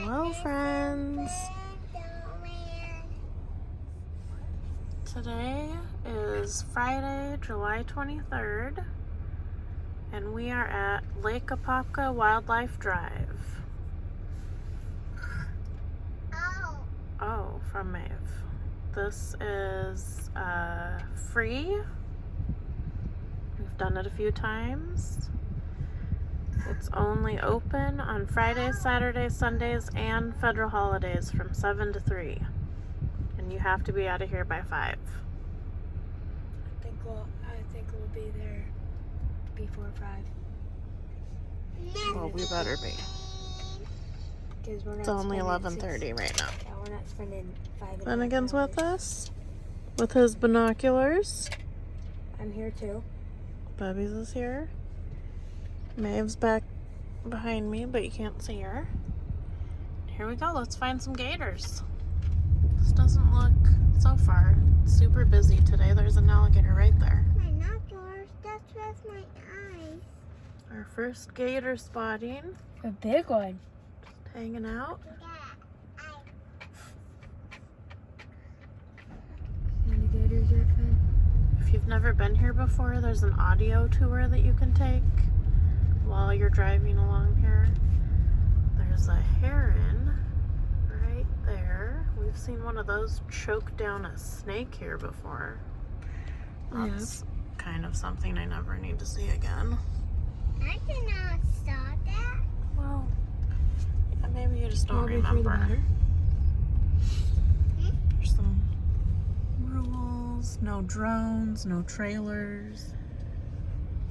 Hello, friends. Today is Friday, July 23rd, and we are at Lake Apopka Wildlife Drive. Oh, from Maeve. This is free. We've done it a few times. It's only open on Fridays, Saturdays, Sundays, and federal holidays from 7 to 3. And you have to be out of here by 5. I think we'll be there before 5. Well, we better be. Because we're not. It's only 11:30 right now. Yeah, we're not spending 5. Finnegan's with us with his binoculars. I'm here too. Bubby's is here. Maeve's back behind me, but you can't see her. Here we go. Let's find some gators. This doesn't look, so far, super busy today. There's an alligator right there. Binoculars, that's with my eyes. Our first gator spotting. A big one. Just hanging out. Any gators yet, Finn? If you've never been here before, there's an audio tour that you can take while you're driving along here. There's a heron right there. We've seen one of those choke down a snake here before. That's kind of something I never need to see again. I did not stop that. Well, yeah, maybe you just don't remember. There's some rules, no drones, no trailers,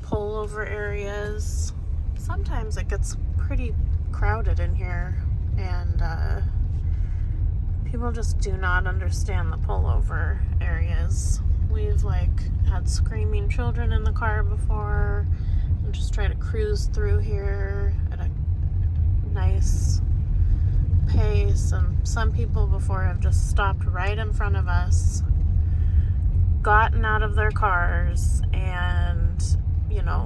pullover areas. Sometimes it gets pretty crowded in here, and people just do not understand the pullover areas. We've had screaming children in the car before and just try to cruise through here at a nice pace, and some people before have just stopped right in front of us, gotten out of their cars, and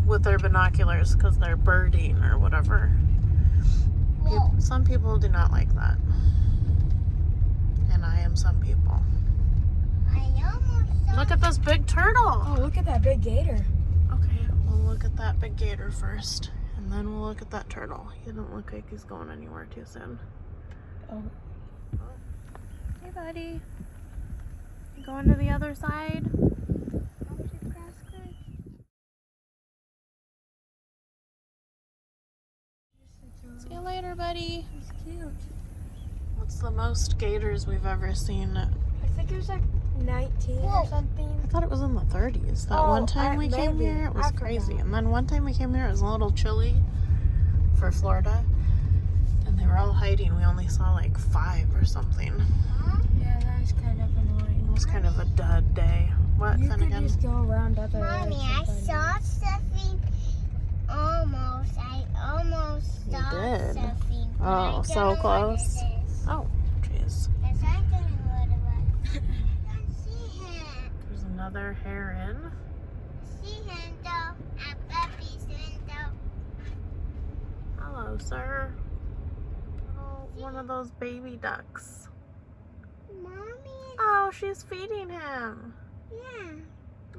with their binoculars because they're birding or whatever. Some people do not like that. And I am some people. Look at this big turtle. Oh, look at that big gator. Okay, we'll look at that big gator first, and then we'll look at that turtle. He doesn't look like he's going anywhere too soon. Oh. Hey, buddy. You going to the other side? See you later, buddy. He's cute. What's the most gators we've ever seen? I think it was 19 or something. I thought it was in the 30s. That one time we came here, it was crazy. And then one time we came here, it was a little chilly for Florida. And they were all hiding. We only saw 5 or something. Yeah, that was kind of annoying. It was kind of a dud day. What, You Finnegan? could just go around other Mommy, I saw something almost. I almost You saw did? something. but I Oh, don't so know what close. it is. Oh, jeez. Yes, I don't know what it was. I don't see him. There's another heron. See him though at Puppy's window. Hello, sir. Oh, one of those baby ducks. Mommy, Oh, she's feeding him. yeah.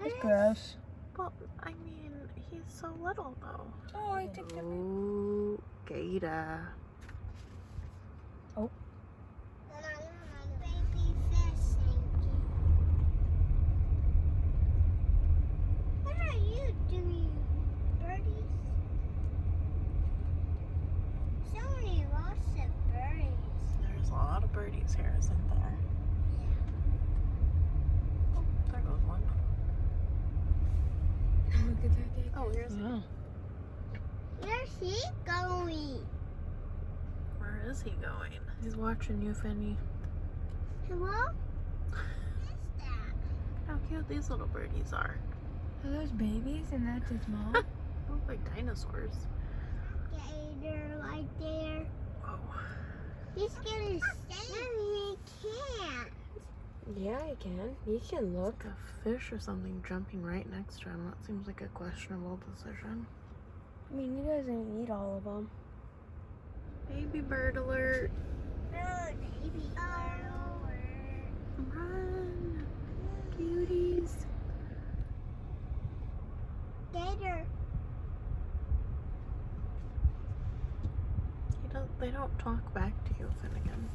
That's gross. Well, I mean, he's so little, though. Oh, I took them. Ooh, gator. Oh. Baby fish, thank you. What are you doing, birdies? So many lots of birdies. There's a lot of birdies here, isn't there? Oh, there goes one. Look at that gator. Oh, here's Where's he going? Where is he going? He's watching you, Finny. Hello? What's that? How cute these little birdies are. Are those babies and that's his mom? They look like dinosaurs. Gator right there. Whoa. He's gonna stay. No, he can't. Yeah, he can. He can look. Like a fish or something jumping right next to him. That seems like a questionable decision. I mean, he doesn't eat all of them. Baby bird alert. Baby over. Run, cuties. Gator. They don't talk back to you, Finnegan.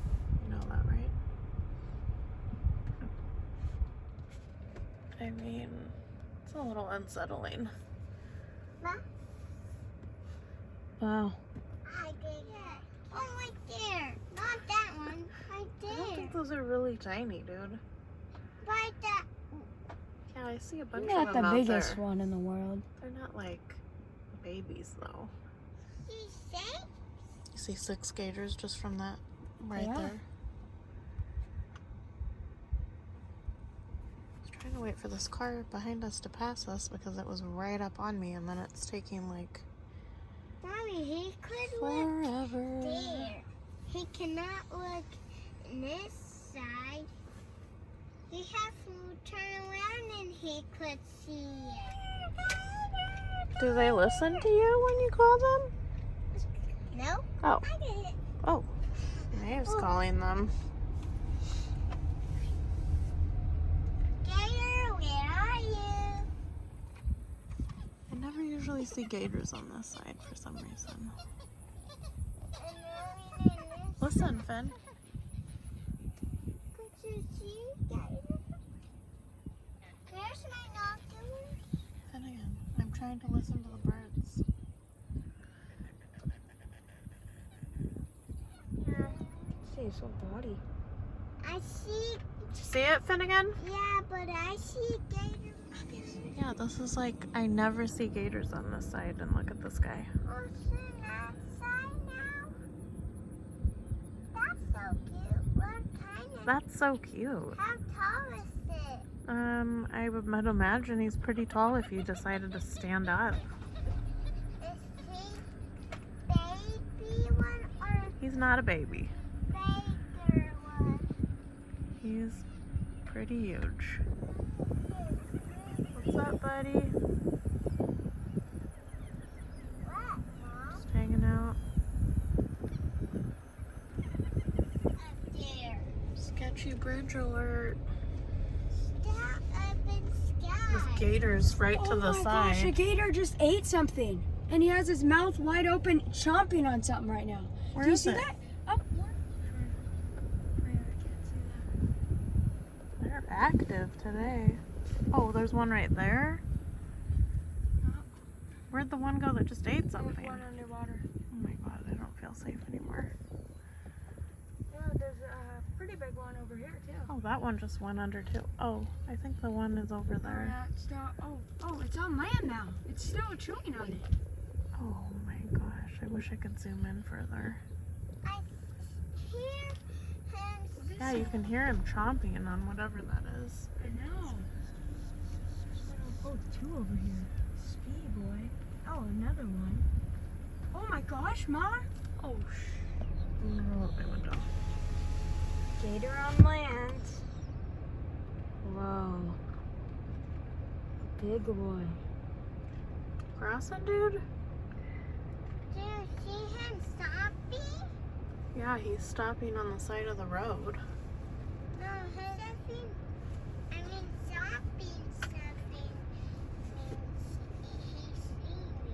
You know that, right? I mean, it's a little unsettling. Ma? Wow. I did it. Oh, right there. Not that one. Right I don't there. think those are really tiny, dude. Right that. Yeah, I see a bunch Not of the them out biggest there. one in the world. They're not like babies, though. She said. You see 6 gators just from that right Yeah. there. I was trying to wait for this car behind us to pass us because it was right up on me, and then it's taking like Mommy, he could look forever. there. He cannot look in this side. He has to turn around and he could see it. Do they listen to you when you call them? No? Oh, I did it. oh. Maeve's calling them. Gator, where are you? I never usually see gators on this side for some reason. Listen, Finn. Could you see Gator? There's my binoculars. Finnegan, I'm trying to listen to the birds. See his whole body. I see, Did you see it, Finnegan? yeah, but I see Gator. Yeah, this is like, I never see gators on this side, and look at this guy. Oh, see that side now? That's so cute. What kind of, That's so cute. how tall is it? I would imagine he's pretty tall if you decided to stand up. Is he baby one or He's not a baby. bigger one? He's pretty huge. What's up, buddy? What, Mom? Just hanging out. Up there. Sketchy bridge alert. Stop up in With sky. gators right to the Oh my gosh, a side. gator just ate something. And he has his mouth wide open, chomping on something right now. Where Do you is see it? that? Up more. I can't see that. They're active today. Oh, there's one right there. Where'd the one go that just ate something? There's one underwater. Oh my god, I don't feel safe anymore. No, there's a pretty big one over here too. Oh, that one just went under too. Oh, I think the one is over there. That's not, oh, it's on land now. It's still chewing on it. Oh my gosh, I wish I could zoom in further. I hear him. Yeah, you can hear him chomping on whatever that is. I know. Oh, 2 over here. Speed boy. Oh, another one. Oh my gosh, Ma. Oh, no, I went off. Gator on land. Whoa. Big boy. Crossing, dude? Do you see him stopping? Yeah, he's stopping on the side of the road. No, he's stopping. I mean, stopping something means he's seeing me.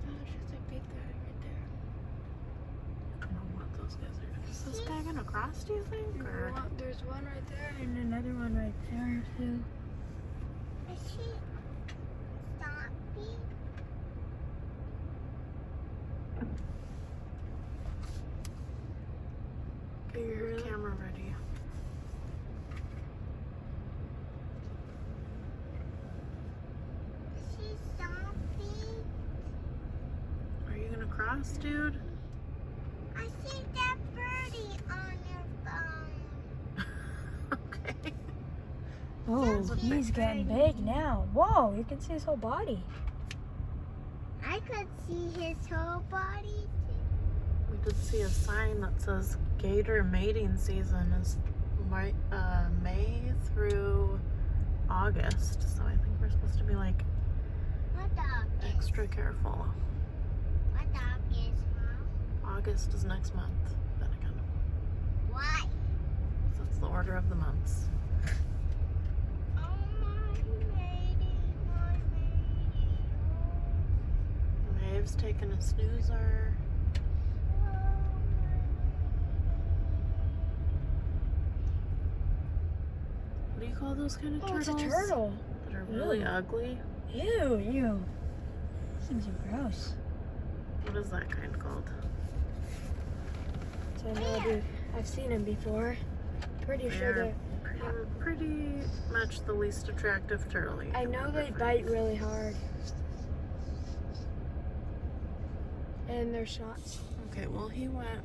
Oh, there's a big guy right there. I don't know what those guys are. Is this guy gonna cross, do you think? Or There's one right there and another one right there too. Is he stopping? get your camera ready. Is he stopping? Are you gonna cross, dude? I see that birdie on your phone. Okay. Oh, he's getting big now. Whoa, you can see his whole body. I could see his whole body. We did see a sign that says gator mating season is May through August. So I think we're supposed to be like What dog is? extra careful. What dog is, Mom? August is next month. Then again, Why? that's the order of the months. Oh, my lady, my lady. Maeve's taking a snoozer. Oh, What do you call those kind of Oh, turtles? it's a turtle. That are really Ew. ugly. Ew. Seems gross. What is that kind called? So I know I've seen them before. Pretty sure They're they're. pretty much the least attractive turtle. You I can know ever they find. bite really hard. And they're shots Okay, well he went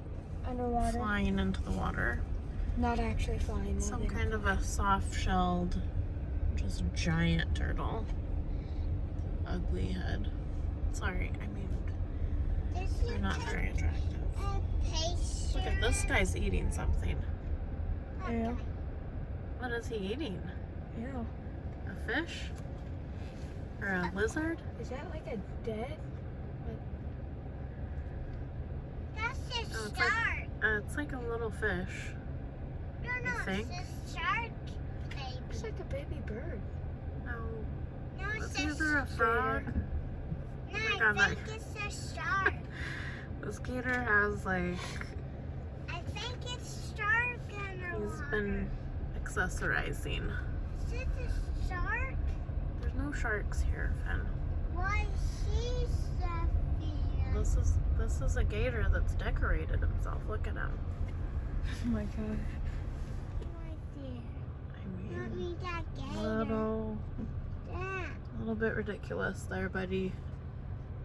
underwater. flying into the water. Not actually flying. no, Some they don't kind of fly. a soft-shelled, just giant turtle. Ugly head. Sorry, I mean, This they're is not very attractive. a patient. Look at this guy's eating something. Ew. What is he eating? Ew. A fish? Or a lizard? Is that like a dead? That's a Oh, it's shark. It's like a little fish. No, I think. it's a shark, It's baby. like a baby bird. No, No, it's it's either a frog. No, my I God, think it's a shark. This gator has like, I think it's shark underwater. he's been accessorizing. Is it a shark? There's no sharks here, Finn. Why he's the This is a gator that's decorated himself. Look at him. Oh my god. My dear. I Not mean, me that gator. a little bit ridiculous there, buddy.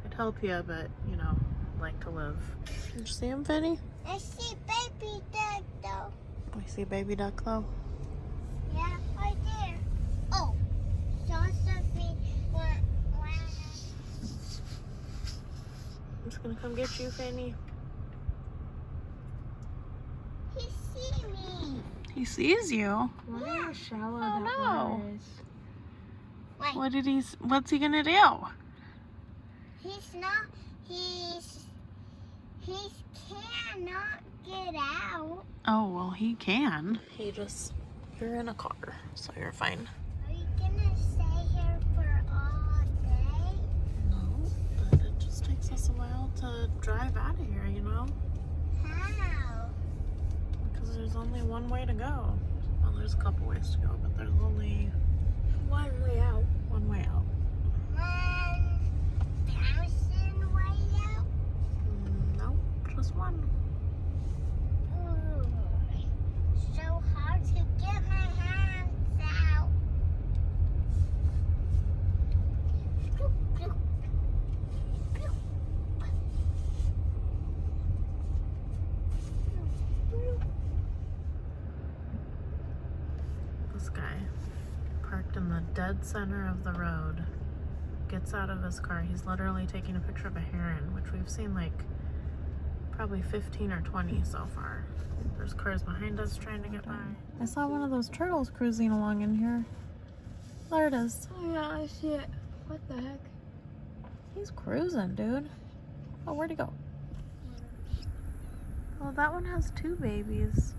I'd help you, but you know, I'd like to live. Did you see him, Finny? I see baby duck though. We see a baby duck though. Yeah, right there. Oh, Sophie went I'm just gonna come get you, Fanny. He see me. He sees you. Wonder how shallow Oh, that no. water is. Wait, What's he gonna do? he's not. He cannot get out. Oh, well, he can. You're in a car, so you're fine. Are you gonna stay here for all day? No, but it just takes us a while to drive out of here, you know? How? Because there's only one way to go. Well, there's a couple ways to go, but there's only One way out. one way out. 1,000 way out? Nope, just one. Ooh, so hard to get my hands out. Bloop, bloop. Bloop. Bloop. This guy, parked in the dead center of the road, gets out of his car. He's literally taking a picture of a heron, which we've seen like probably 15 or 20 so far. There's cars behind us trying to get by. I saw one of those turtles cruising along in here. There it is. Oh yeah, I see it. What the heck? He's cruising, dude. Oh, where'd he go? Well, that one has two babies.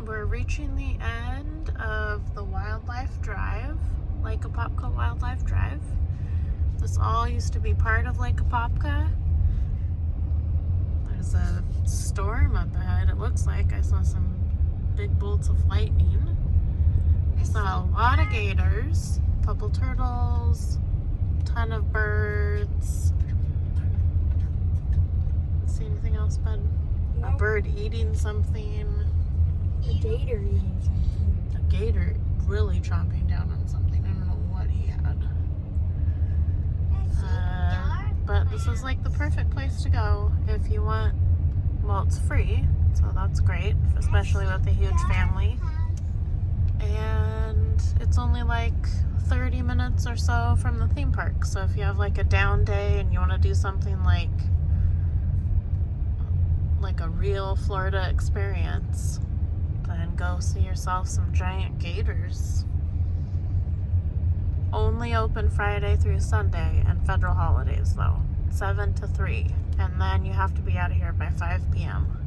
We're reaching the end of the wildlife drive, Lake Apopka Wildlife Drive. This all used to be part of Lake Apopka. There's a storm up ahead, it looks like. I saw some big bolts of lightning. I saw a lot of gators, a couple turtles, a ton of birds. See anything else, bud? A bird eating something. A gator eating something. A gator really chomping down on something. I don't know what he had. But this is like the perfect place to go if you want, well, it's free, so that's great, especially with a huge family. And it's only like 30 minutes or so from the theme park. So if you have like a down day and you want to do something like a real Florida experience, then go see yourself some giant gators. only open Friday through Sunday and federal holidays though. 7 to 3. And then you have to be out of here by 5 p.m.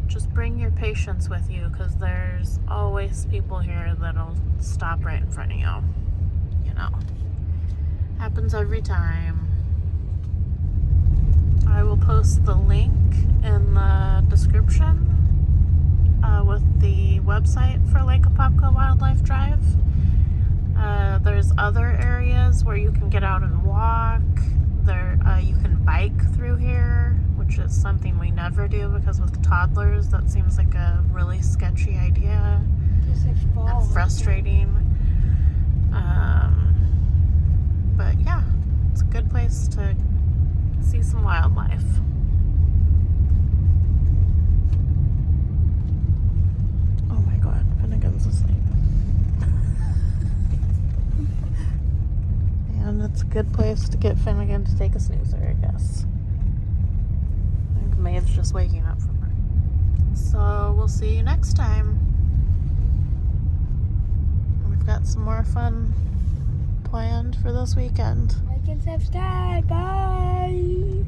Just bring your patience with you because there's always people here that'll stop right in front of you. You know. Happens every time. I will post the link in the description with the website for Lake Apopka Wildlife Drive. There's other areas where you can get out and walk. You can bike through here, which is something we never do because with toddlers that seems like a really sketchy idea and frustrating. But yeah, it's a good place to see some wildlife. Oh my god, Finnegan's asleep. And it's a good place to get Finnegan to take a snoozer, I guess. I think Maeve's just waking up from her. So we'll see you next time. We've got some more fun planned for this weekend. Like and subscribe. Bye.